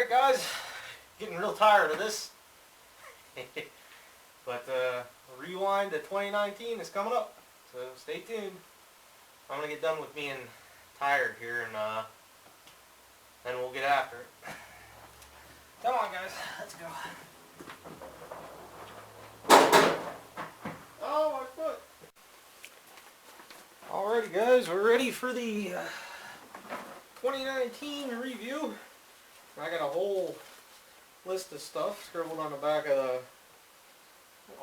Alright guys, getting real tired of this. But rewind to 2019 is coming up, so stay tuned. I'm going to get done with being tired here and then we'll get after it. Come on guys, let's go. Oh my foot! Alrighty guys, we're ready for the 2019 review. I got a whole list of stuff scribbled on the back of the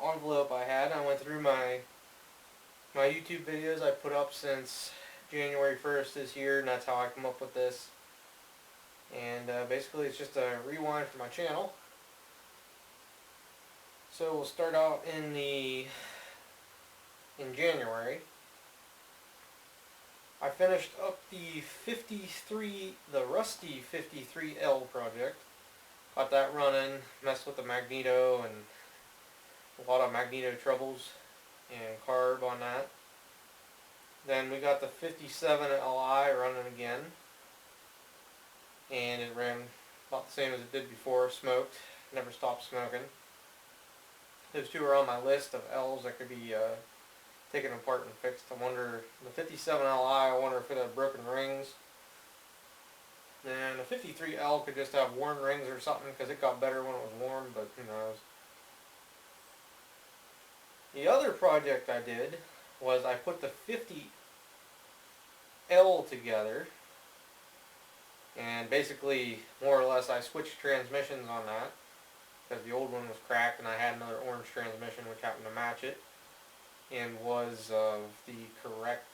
envelope I had. I went through my YouTube videos I put up since January 1st this year, and that's how I come up with this. And basically it's just a rewind for my channel. So we'll start out in January. I finished up the rusty 53L project. Got that running, messed with the magneto and a lot of magneto troubles and carb on that. Then we got the 57Li running again, and it ran about the same as it did before. Smoked, never stopped smoking. Those two are on my list of L's that could be taken apart and fixed. I wonder, the 57Li, I wonder if it had broken rings. And the 53L could just have worn rings or something because it got better when it was warm, but who knows. The other project I did was I put the 50L together, and basically more or less I switched transmissions on that because the old one was cracked and I had another orange transmission which happened to match it and was of the correct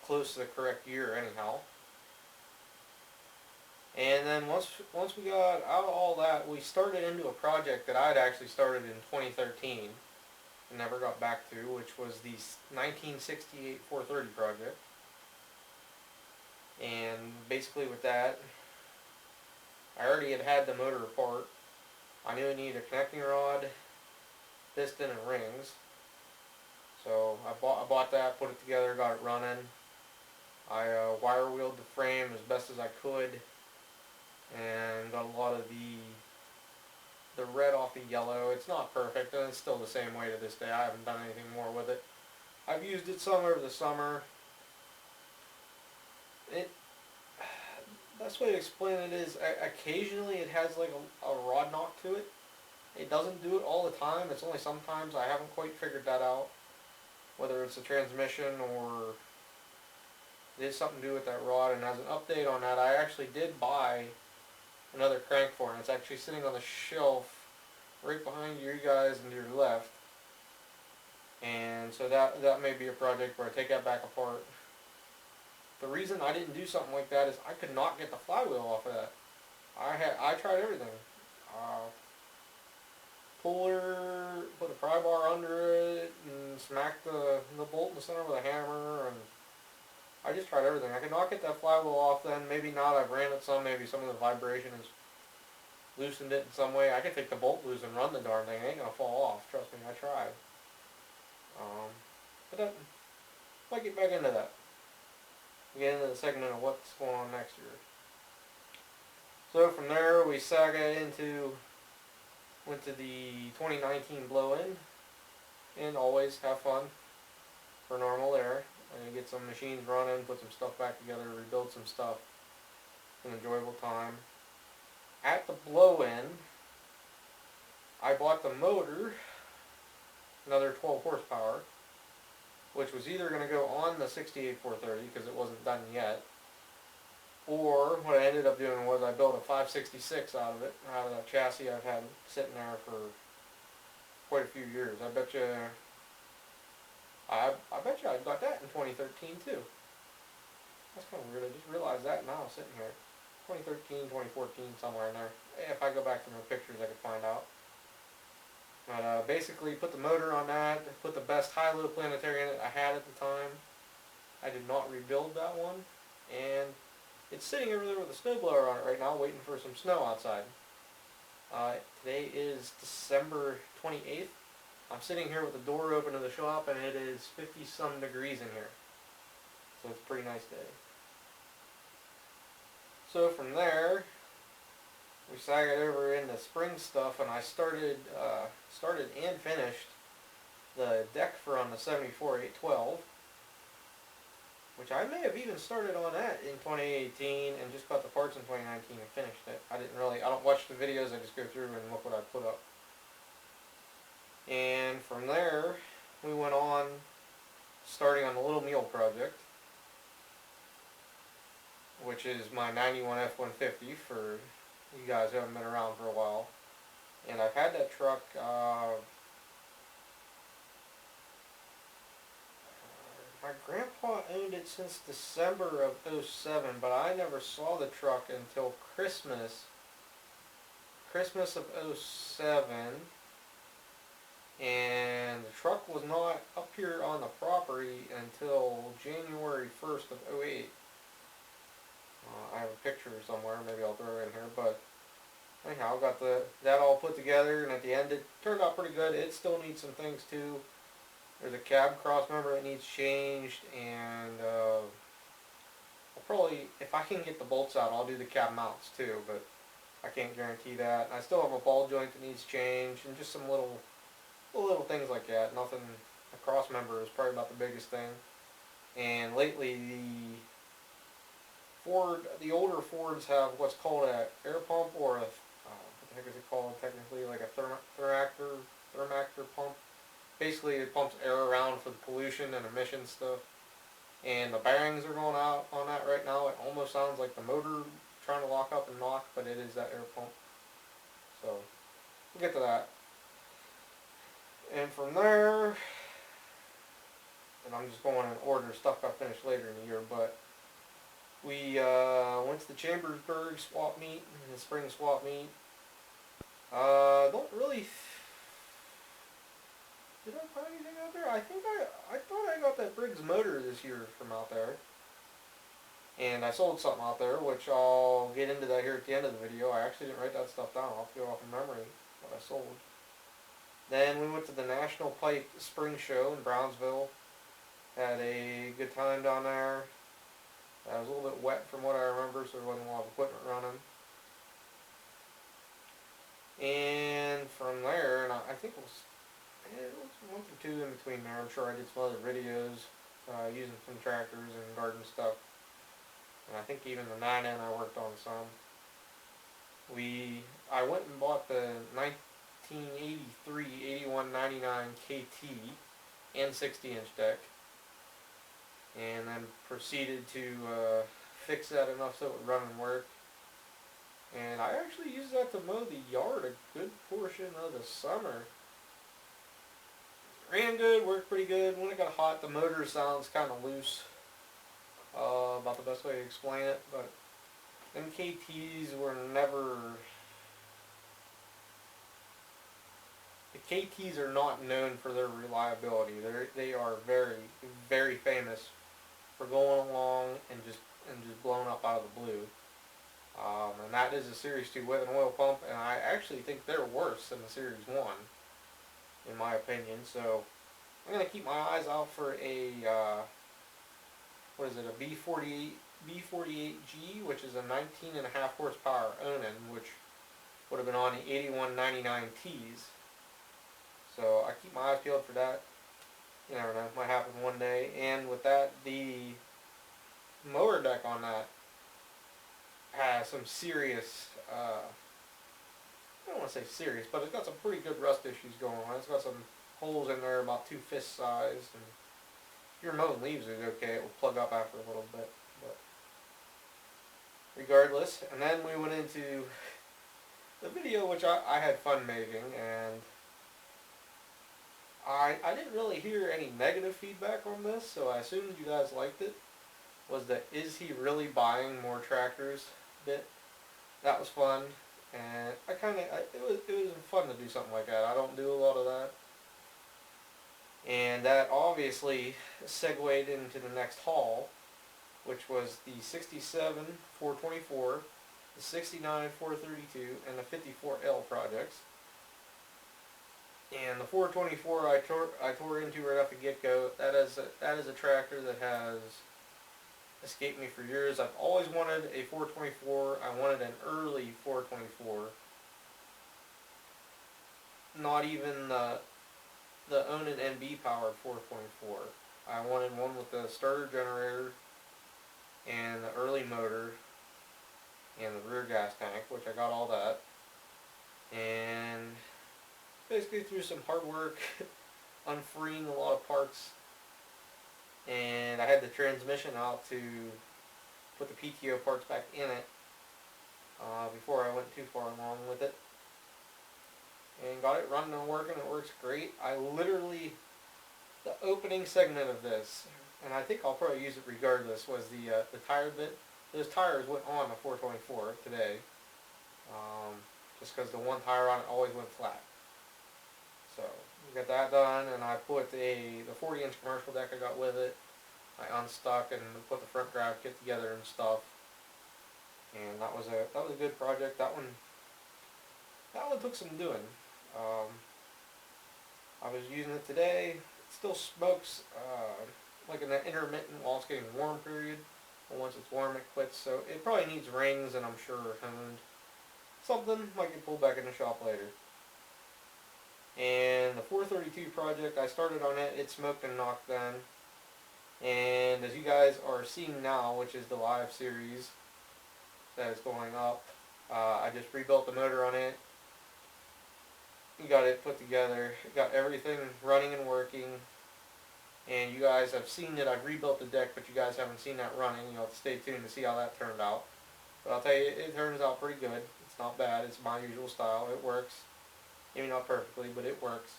close to the correct year anyhow. And then once we got out of all that, we started into a project that I'd actually started in 2013 and never got back to, which was the 1968 430 project. And basically with that, I already had the motor apart. I knew it needed a connecting rod, piston, and rings. So I bought that, put it together, got it running. I wire wheeled the frame as best as I could and got a lot of the red off the yellow. It's not perfect, and it's still the same way to this day. I haven't done anything more with it. I've used it some over the summer. Best way to explain it is occasionally it has like a rod knock to it. It doesn't do it all the time. It's only sometimes. I haven't quite figured that out, whether it's a transmission or it has something to do with that rod. And as an update on that, I actually did buy another crank for it. It's actually sitting on the shelf right behind you guys and to your left. And so that may be a project where I take that back apart. The reason I didn't do something like that is I could not get the flywheel off of that. I tried everything. Puller, put a pry bar under it, and smacked the bolt in the center with a hammer, and I just tried everything. I could not get that flywheel off then. Maybe not. I've ran it some. Maybe some of the vibration has loosened it in some way. I could take the bolt loose and run the darn thing. It ain't going to fall off. Trust me, I tried. But that, might get back into that. Get into the segment of what's going on next year. So from there we saga went to the 2019 blow-in, and always have fun for normal there. And get some machines running, put some stuff back together, rebuild some stuff. An enjoyable time. At the blow-in, I bought the motor, another 12 horsepower, which was either going to go on the 68 430 because it wasn't done yet, or what I ended up doing was I built a 566 out of that chassis I've had sitting there for quite a few years. I bet you I got that in 2013 too. That's kind of weird. I just realized that now sitting here. 2013, 2014, somewhere in there. If I go back to my pictures I could find out. But basically put the motor on that, put the best high-low planetary in it I had at the time. I did not rebuild that one, and it's sitting over there with a snowblower on it right now waiting for some snow outside. Today is December 28th. I'm sitting here with the door open to the shop and it is 50-some degrees in here. So it's a pretty nice day. So from there, we sagged over into spring stuff, and I started and finished the deck for on the 74 812, which I may have even started on that in 2018 and just got the parts in 2019 and finished it. I don't watch the videos, I just go through and look what I put up. And from there, we went on starting on the Little Mule project, which is my 91 F-150 for you guys who haven't been around for a while. And I've had that truck, my grandpa owned it since December of '07, but I never saw the truck until Christmas of '07. And the truck was not up here on the property until January 1st of '08. I have a picture somewhere, maybe I'll throw it in here, but anyhow, got that all put together, and at the end it turned out pretty good. It still needs some things too. There's a cab cross member that needs changed, and I'll probably, if I can get the bolts out, I'll do the cab mounts too, but I can't guarantee that. And I still have a ball joint that needs changed, and just some little things like that. Nothing, a cross member is probably about the biggest thing. And lately the older Fords have what's called an air pump, or what the heck is it called technically, like a thermactor pump. Basically it pumps air around for the pollution and emission stuff. And the bearings are going out on that right now. It almost sounds like the motor trying to lock up and knock, but it is that air pump. So we'll get to that. And from there, and I'm just going in order, stuff got finished later in the year, but we went to the Chambersburg swap meet, the spring swap meet. Don't really, did I buy anything out there? I think I thought I got that Briggs motor this year from out there. And I sold something out there, which I'll get into that here at the end of the video. I actually didn't write that stuff down. I'll have to go off of memory what I sold. Then we went to the National Pipe Spring Show in Brownsville. Had a good time down there. It was a little bit wet from what I remember, so there wasn't a lot of equipment running. And from there, and I think it was a month or two in between there. I'm sure I did some other videos using some tractors and garden stuff. And I think even the 9N I worked on some. I went and bought the 1983 8199 KT and 60-inch deck, and then proceeded to fix that enough so it would run and work. And I actually used that to mow the yard a good portion of the summer. Ran good, worked pretty good. When it got hot, the motor sounds kind of loose. About the best way to explain it, but them KTs were never... The KTs are not known for their reliability. They are very, very famous for going along and just blowing up out of the blue. And that is a Series 2 with an oil pump, and I actually think they're worse than the Series 1, in my opinion. So I'm going to keep my eyes out for a, a B48G, which is a 19.5 horsepower Onan, which would have been on the 8199Ts. So I keep my eyes peeled for that. You never know, it might happen one day. And with that, the mower deck on that has some serious, I don't want to say serious, but it's got some pretty good rust issues going on. It's got some holes in there about 2 fist size, and if you're mowing leaves, it's okay. It will plug up after a little bit, but regardless. And then we went into the video, which I had fun making, and I didn't really hear any negative feedback on this, so I assumed you guys liked it. Was that is he really buying more tractors bit? That was fun, and it was fun to do something like that. I don't do a lot of that, and that obviously segued into the next haul, which was the 67 424, the 69 432, and the 54L projects. And the 424 I tore into right off the get-go. That is a tractor that has escaped me for years. I've always wanted a 424. I wanted an early 424. Not even the Onan NB powered 424. I wanted one with the starter generator and the early motor and the rear gas tank, which I got all that. And basically through some hard work, unfreeing a lot of parts, and I had the transmission out to put the PTO parts back in it before I went too far along with it. And got it running and working. It works great. I literally, the opening segment of this, and I think I'll probably use it regardless, was the tire bit. Those tires went on the 424 today, just because the one tire on it always went flat. So we got that done, and I put the 40-inch commercial deck I got with it. I unstuck and put the front drive kit together and stuff. And that was a good project. That one took some doing. I was using it today. It still smokes like in that intermittent while it's getting warm period. But once it's warm, it quits. So it probably needs rings, and I'm sure honed. Something might get pulled back in the shop later. And the 432 project, I started on it. It smoked and knocked then. And as you guys are seeing now, which is the live series that is going up, I just rebuilt the motor on it. Got it put together, got everything running and working, and you guys have seen that I've rebuilt the deck, but you guys haven't seen that running. You'll have to stay tuned to see how that turned out. But I'll tell you, it turns out pretty good. It's not bad. It's my usual style. It works. Maybe not perfectly, but it works.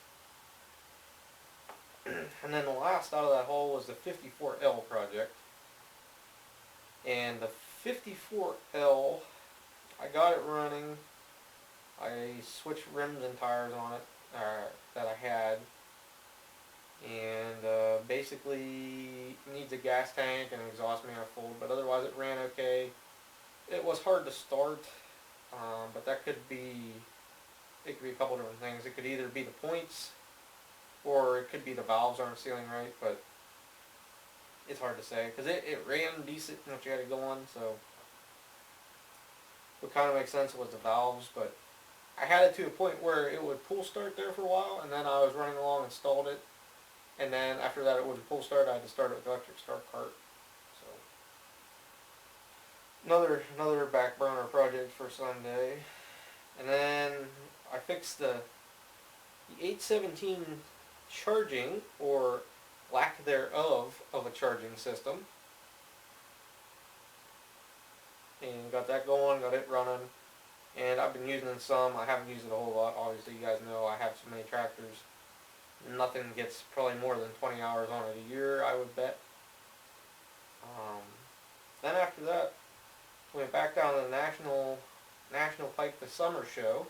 And then the last out of that hole was the 54L project. And the 54L, I got it running. I switched rims and tires on it that I had, and basically needs a gas tank and an exhaust manifold, but otherwise it ran okay. It was hard to start, but it could be a couple different things. It could either be the points, or it could be the valves aren't sealing right, but it's hard to say, because it ran decent once you had it going, so what kind of makes sense was the valves, but I had it to a point where it would pull start there for a while, and then I was running along and stalled it, and then after that it wouldn't pull start. I had to start it with electric start cart. So another back burner project for Sunday. And then I fixed the 817 charging, or lack thereof, of a charging system, and got that going, got it running. And I've been using it some. I haven't used it a whole lot. Obviously, you guys know I have so many tractors. Nothing gets probably more than 20 hours on it a year, I would bet. Then after that, we went back down to the National Pike the Summer Show,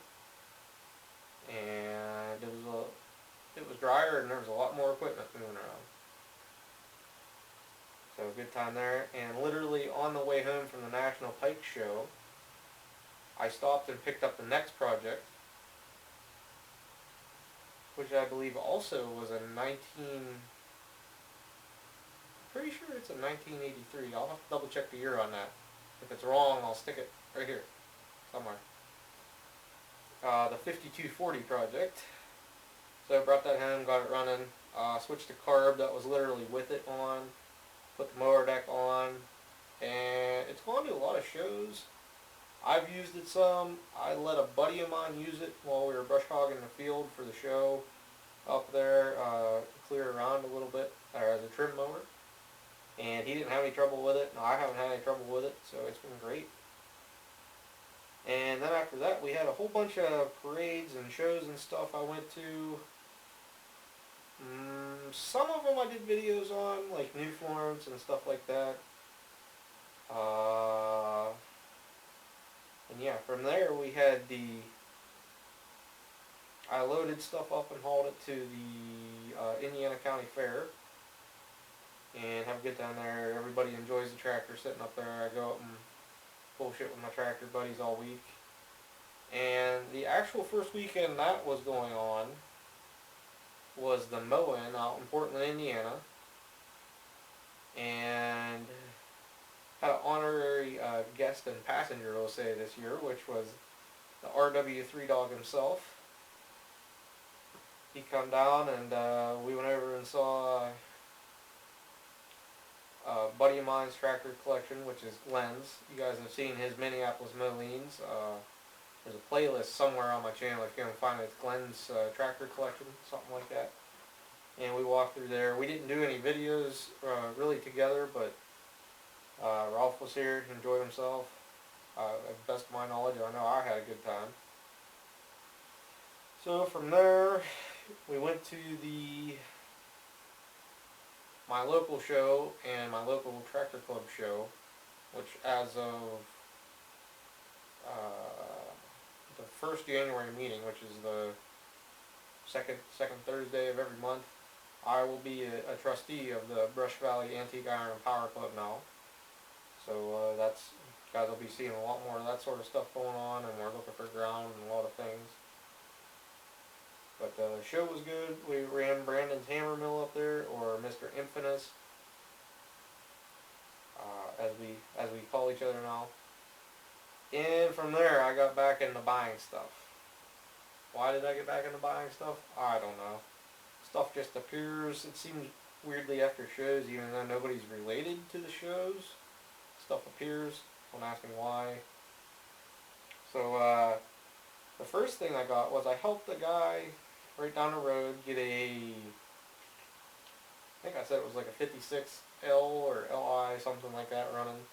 and it was drier, and there was a lot more equipment moving around. So good time there. And literally on the way home from the National Pike Show, I stopped and picked up the next project, which I believe also was pretty sure it's a 1983. I'll have to double check the year on that. If it's wrong, I'll stick it right here, somewhere. The 5240 project. So I brought that home, got it running, switched the carb that was literally with it on, put the mower deck on, and it's gone to a lot of shows. I've used it some. I let a buddy of mine use it while we were brush hogging the field for the show up there, clear around a little bit, or as a trim mower. And he didn't have any trouble with it, and I haven't had any trouble with it, so it's been great. And then after that, we had a whole bunch of parades and shows and stuff I went to. Some of them I did videos on, like New Florence and stuff like that. And yeah, from there we had I loaded stuff up and hauled it to the Indiana County Fair, and have a good time there. Everybody enjoys the tractor sitting up there. I go up and bullshit with my tractor buddies all week. And the actual first weekend that was going on was the Moen out in Portland, Indiana. And guest and passenger, we'll say, this year, which was the RW3 dog himself. He come down and we went over and saw a buddy of mine's tractor collection, which is Glenn's. You guys have seen his Minneapolis Moleans. There's a playlist somewhere on my channel if you can find it. It's Glenn's tractor collection, something like that. And we walked through there. We didn't do any videos really together, but Ralph was here, enjoyed himself. At best of my knowledge, I know I had a good time. So from there, we went to my local show and my local tractor club show, which as of the first January meeting, which is the second Thursday of every month, I will be a trustee of the Brush Valley Antique Iron Power Club now. So that's, guys will be seeing a lot more of that sort of stuff going on, and we're looking for ground and a lot of things. But the show was good. We ran Brandon's Hammer Mill up there, or Mr. Infamous, as we call each other now. And from there, I got back into buying stuff. Why did I get back into buying stuff? I don't know. Stuff just appears. It seems weirdly after shows, even though nobody's related to the shows. Stuff appears. Don't ask me why. So the first thing I got was I helped a guy right down the road get I think I said it was like a 56L or LI, something like that running.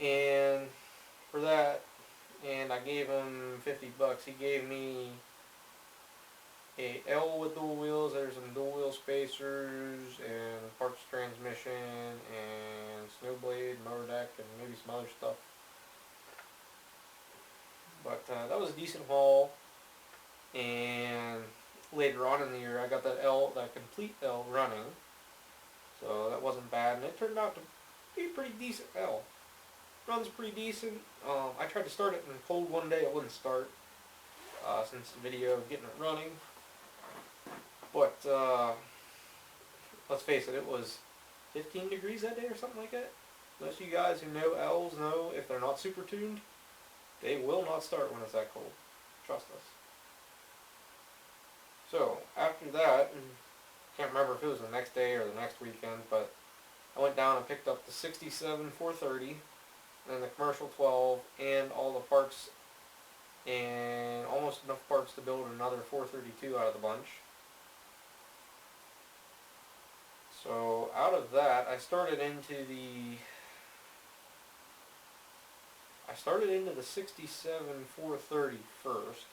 And for that, and I gave him $50. He gave me a L with dual wheels. There's some dual wheel spacers and parts transmission and snow blade, motor deck, and maybe some other stuff. But that was a decent haul. And later on in the year, I got that complete L running. So that wasn't bad, and it turned out to be a pretty decent L. Runs pretty decent. I tried to start it in cold one day. It wouldn't start since the video of getting it running. But let's face it, it was 15 degrees that day or something like that. Most of you guys who know L's know if they're not super tuned, they will not start when it's that cold. Trust us. So after that, can't remember if it was the next day or the next weekend, but I went down and picked up the 67 430 and the commercial 12 and all the parts, and almost enough parts to build another 432 out of the bunch. So out of that, I started into the 67 430 first,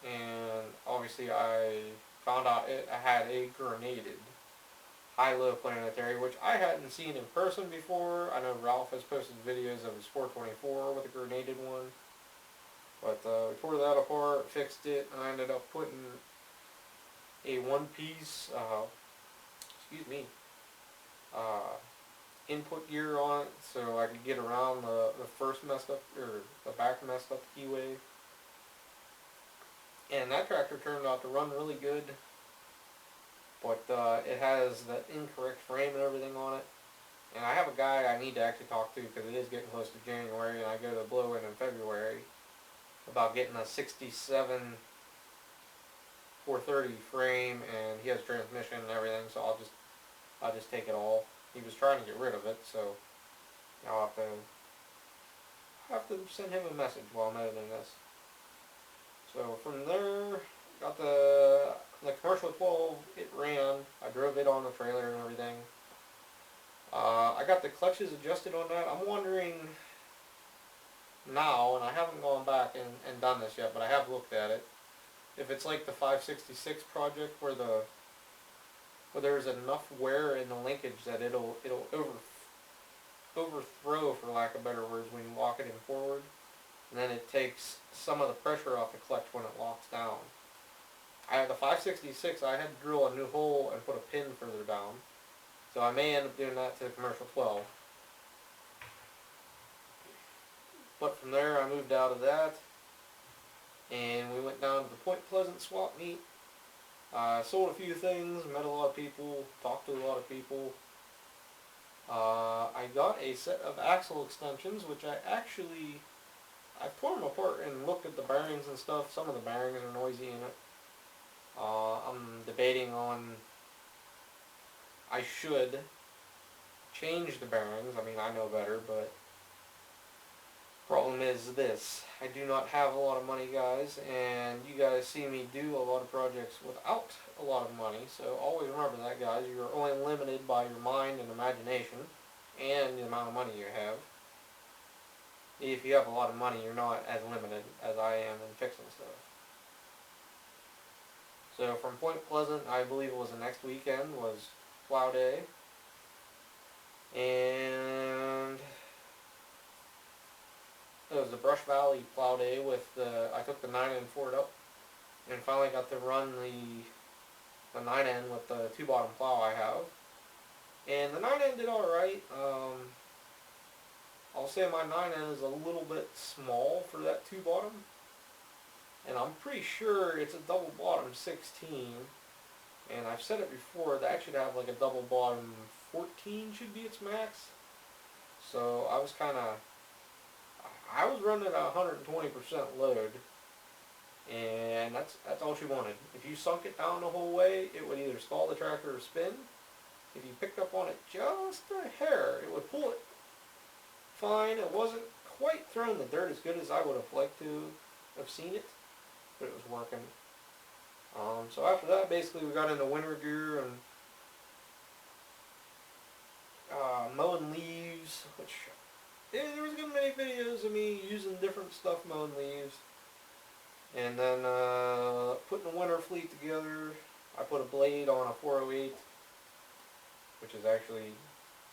and obviously I found out it had a grenaded high-low planetary, which I hadn't seen in person before. I know Ralph has posted videos of his 424 with a grenaded one, but we tore that apart, fixed it, and I ended up putting a one-piece input gear on it so I could get around the first messed up, or the back messed up keyway. And that tractor turned out to run really good, but it has that incorrect frame and everything on it. And I have a guy I need to actually talk to, because it is getting close to January and I go to blow in February, about getting a 67 430 frame, and he has transmission and everything, so I'll just take it all. He was trying to get rid of it, so I'll have to send him a message while I'm editing this. So from there, got the commercial 12, it ran. I drove it on the trailer and everything. I got the clutches adjusted on that. I'm wondering now, and I haven't gone back and done this yet, but I have looked at it, if it's like the 566 project where there's enough wear in the linkage that it'll overthrow, for lack of better words, when you lock it in forward, and then it takes some of the pressure off the clutch when it locks down. The 566, I had to drill a new hole and put a pin further down, so I may end up doing that to the commercial 12. But from there, I moved out of that, and we went down to the Point Pleasant swap meet. Sold a few things, met a lot of people, talked to a lot of people. I I got a set of axle extensions, which I tore them apart and looked at the bearings and stuff. Some of the bearings are noisy in it. I'm debating on, I should change the bearings. I mean, I know better, but problem is this. I do not have a lot of money, guys, and you guys see me do a lot of projects without a lot of money, so always remember that, guys. You're only limited by your mind and imagination and the amount of money you have. If you have a lot of money, you're not as limited as I am in fixing stuff. So from Point Pleasant, I believe it was the next weekend, was plow day. And it was the Brush Valley plow day with I took the 9N Ford up and finally got to run the 9N with the 2-bottom plow I have. And the 9N did alright. I'll say my 9N is a little bit small for that 2-bottom. And I'm pretty sure it's a double bottom 16. And I've said it before, that should have like a double bottom 14 should be its max. So I was running at 120% load. And that's all she wanted. If you sunk it down the whole way, it would either stall the tractor or spin. If you picked up on it just a hair, it would pull it fine. It wasn't quite throwing the dirt as good as I would have liked to have seen it, but it was working. So after that, basically we got into winter gear and mowing leaves, which there was a good many videos of me using different stuff mowing leaves. And then putting a winter fleet together. I put a blade on a 408, which is actually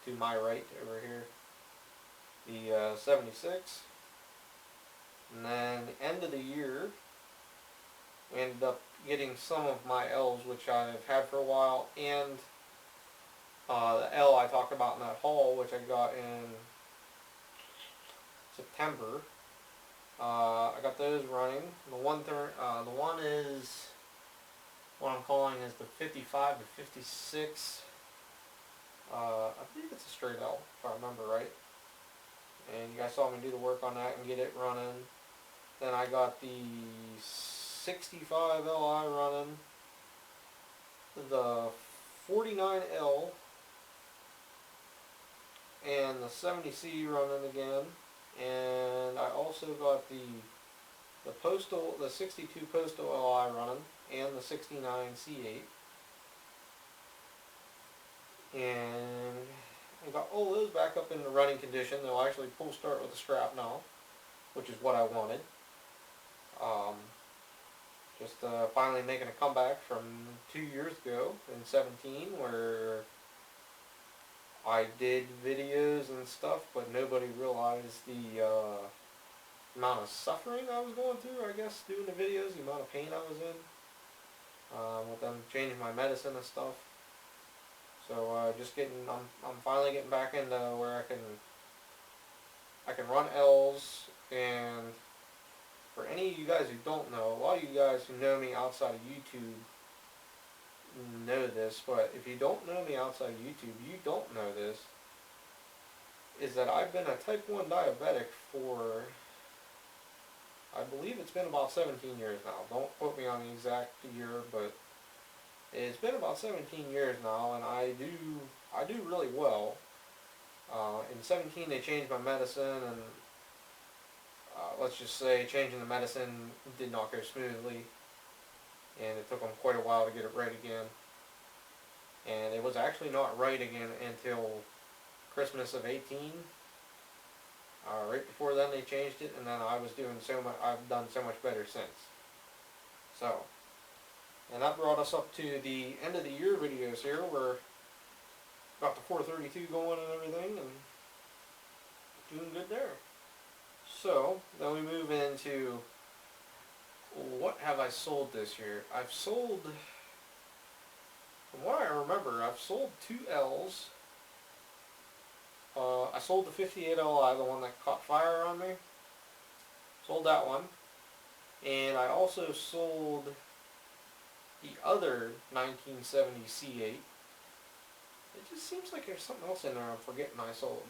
to my right over here. The 76. And then the end of the year, we ended up getting some of my L's, which I've had for a while, and the L I talked about in that haul, which I got in September. I got those running. The one is what I'm calling is the 55 to 56. I believe it's a straight L, if I remember right. And you guys saw me do the work on that and get it running. Then I got the 65 Li running, the 49L, and the 70C running again. And I also got the 62 Postal Li running, and the 69 C8. And I got all those back up in the running condition. They'll actually pull start with a strap now, which is what I wanted. Just finally making a comeback from 2 years ago in 17, where I did videos and stuff, but nobody realized the amount of suffering I was going through, I guess, doing the videos, the amount of pain I was in, with them changing my medicine and stuff. So I'm finally getting back into where I can run L's. And for any of you guys who don't know, a lot of you guys who know me outside of YouTube know this, but if you don't know me outside of YouTube, you don't know this, is that I've been a type 1 diabetic for, I believe it's been about 17 years now. Don't quote me on the exact year, but it's been about 17 years now, and I do really well. In 17 they changed my medicine, and let's just say changing the medicine did not go smoothly, and it took them quite a while to get it right again. And it was actually not right again until Christmas of 18. Right before then they changed it, and then I've done so much better since. So, and that brought us up to the end of the year videos here. We're got the 432 going and everything, and doing good there. So, then we move into what have I sold this year? I've sold, from what I remember, I've sold 2 L's. I sold the 58 Li, the one that caught fire on me. Sold that one. And I also sold the other 1970 C8. It just seems like there's something else in there I'm forgetting I sold.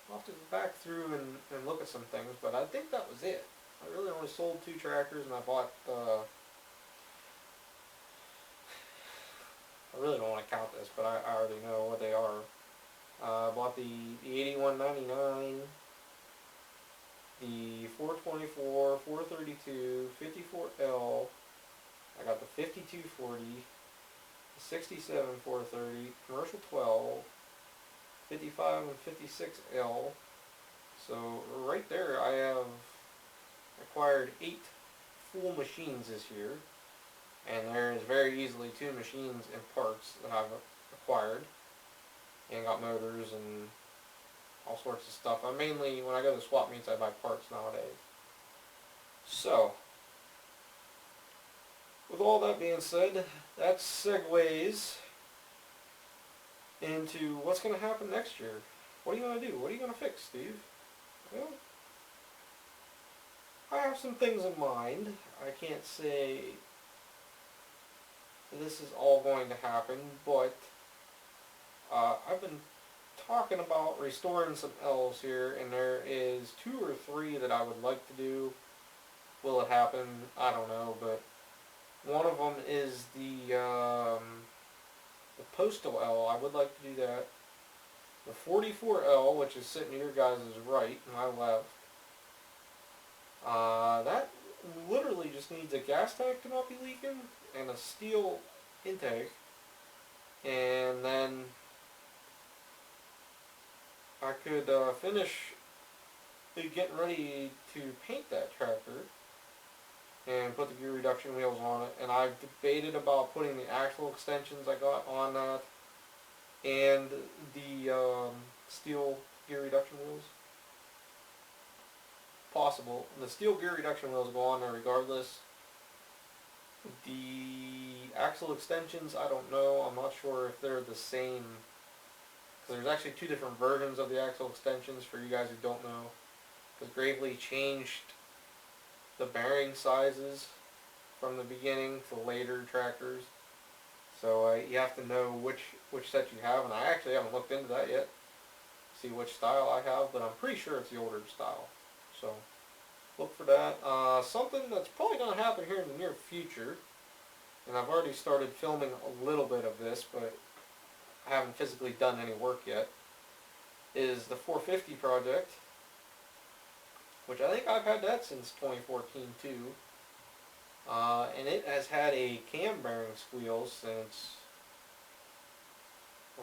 I'll have to go back through and look at some things, but I think that was it. I really only sold 2 tractors, and I bought, I really don't want to count this, but I already know what they are. I bought the 8199, the 424, 432, 54L. I got the 5240, the 67 430, commercial 12, 55 and 56L. So right there I have acquired 8 full machines this year, and there is very easily 2 machines and parts that I've acquired, and got motors and all sorts of stuff. I mainly, when I go to swap meets, I buy parts nowadays. So, with all that being said, that segues into what's going to happen next year. What are you going to do? What are you going to fix, Steve? Well, I have some things in mind. I can't say this is all going to happen, but I've been talking about restoring some L's here, and there is 2 or 3 that I would like to do. Will it happen? I don't know, but one of them is the postal L. I would like to do that. The 44L, which is sitting to your guys' right, my left, that literally just needs a gas tank to not be leaking and a steel intake, and then I could finish getting ready to paint that tractor and put the gear reduction wheels on it. And I've debated about putting the axle extensions I got on that and the steel gear reduction wheels. Possible. The steel gear reduction wheels go on there regardless. The axle extensions, I don't know. I'm not sure if they're the same. There's actually 2 different versions of the axle extensions for you guys who don't know. Because Gravely changed the bearing sizes from the beginning to later tractors. So you have to know which set you have, and I actually haven't looked into that yet. See which style I have, but I'm pretty sure it's the older style. So look for that. Something that's probably going to happen here in the near future, and I've already started filming a little bit of this, but I haven't physically done any work yet, is the 450 project, which I think I've had that since 2014 too. And it has had a cam bearing squeal since,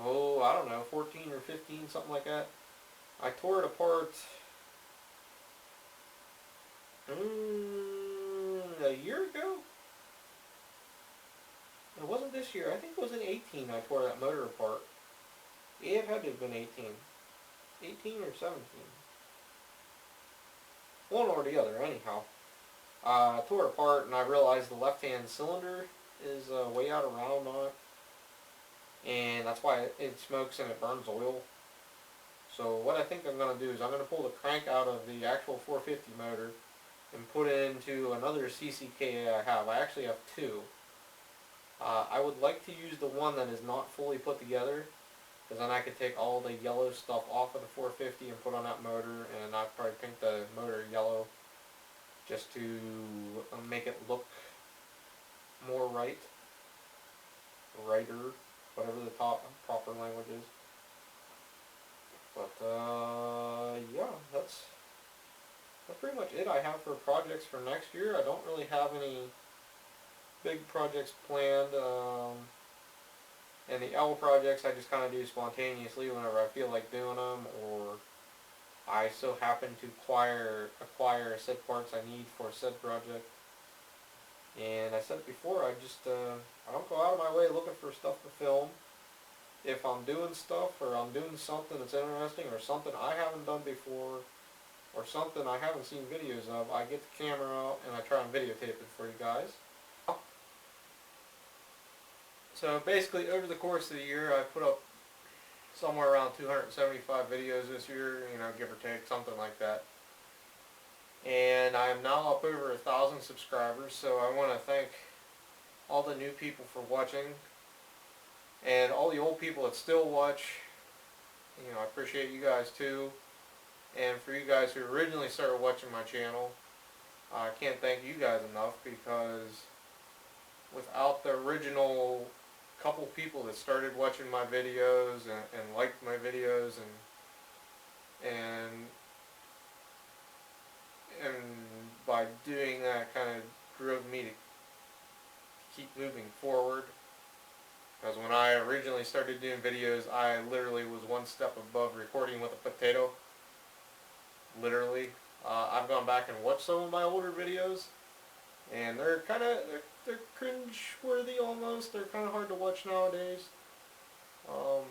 oh, I don't know, 14 or 15, something like that. I tore it apart a year ago? It wasn't this year. I think it was in 18 I tore that motor apart. It had to have been 18. 18 or 17. One or the other, anyhow. I tore it apart and I realized the left-hand cylinder is way out of round on it. And that's why it smokes and it burns oil. So what I think I'm going to do is I'm going to pull the crank out of the actual 450 motor and put it into another CCKA I have. I actually have 2. I would like to use the one that is not fully put together, because then I could take all the yellow stuff off of the 450 and put on that motor, and I'd probably paint the motor yellow just to make it look more righter, whatever the proper language is. But yeah, that's pretty much it I have for projects for next year. I don't really have any big projects planned, and the L projects I just kind of do spontaneously whenever I feel like doing them, or I so happen to acquire said parts I need for said project. And I said it before, I don't go out of my way looking for stuff to film. If I'm doing stuff, or I'm doing something that's interesting, or something I haven't done before, or something I haven't seen videos of, I get the camera out and I try and videotape it for you guys. So basically, over the course of the year, I put up somewhere around 275 videos this year, give or take, something like that. And I am now up over 1,000 subscribers, so I want to thank all the new people for watching. And all the old people that still watch, you know, I appreciate you guys too. And for you guys who originally started watching my channel, I can't thank you guys enough, because without the original couple people that started watching my videos and liked my videos and and by doing that kind of drove me to keep moving forward. Because when I originally started doing videos, I literally was one step above recording with a potato. Literally. I've gone back and watched some of my older videos, and they're kind of, they're cringe-worthy almost. They're kind of hard to watch nowadays. The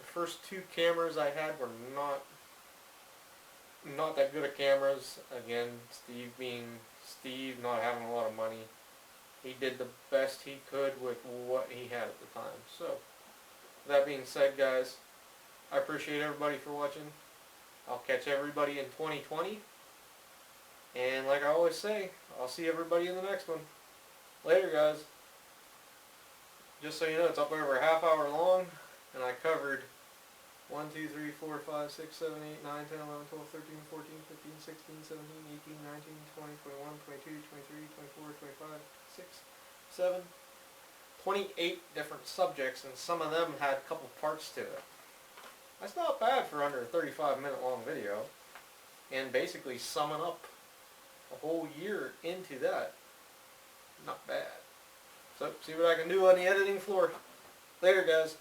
first two cameras I had were not that good at cameras. Again, Steve being Steve, not having a lot of money, he did the best he could with what he had at the time. So, that being said, guys, I appreciate everybody for watching. I'll catch everybody in 2020. And like I always say, I'll see everybody in the next one. Later, guys. Just so you know, it's up over a half hour long, and I covered 1, 2, 3, 4, 5, 6, 7, 8, 9, 10, 11, 12, 13, 14, 15, 16, 17, 18, 19, 20, 21, 22, 23, 24, 25, 6, 7, 28 different subjects, and some of them had a couple parts to it. That's not bad for under a 35-minute long video, and basically summing up a whole year into that. Not bad. So, see what I can do on the editing floor. Later, guys.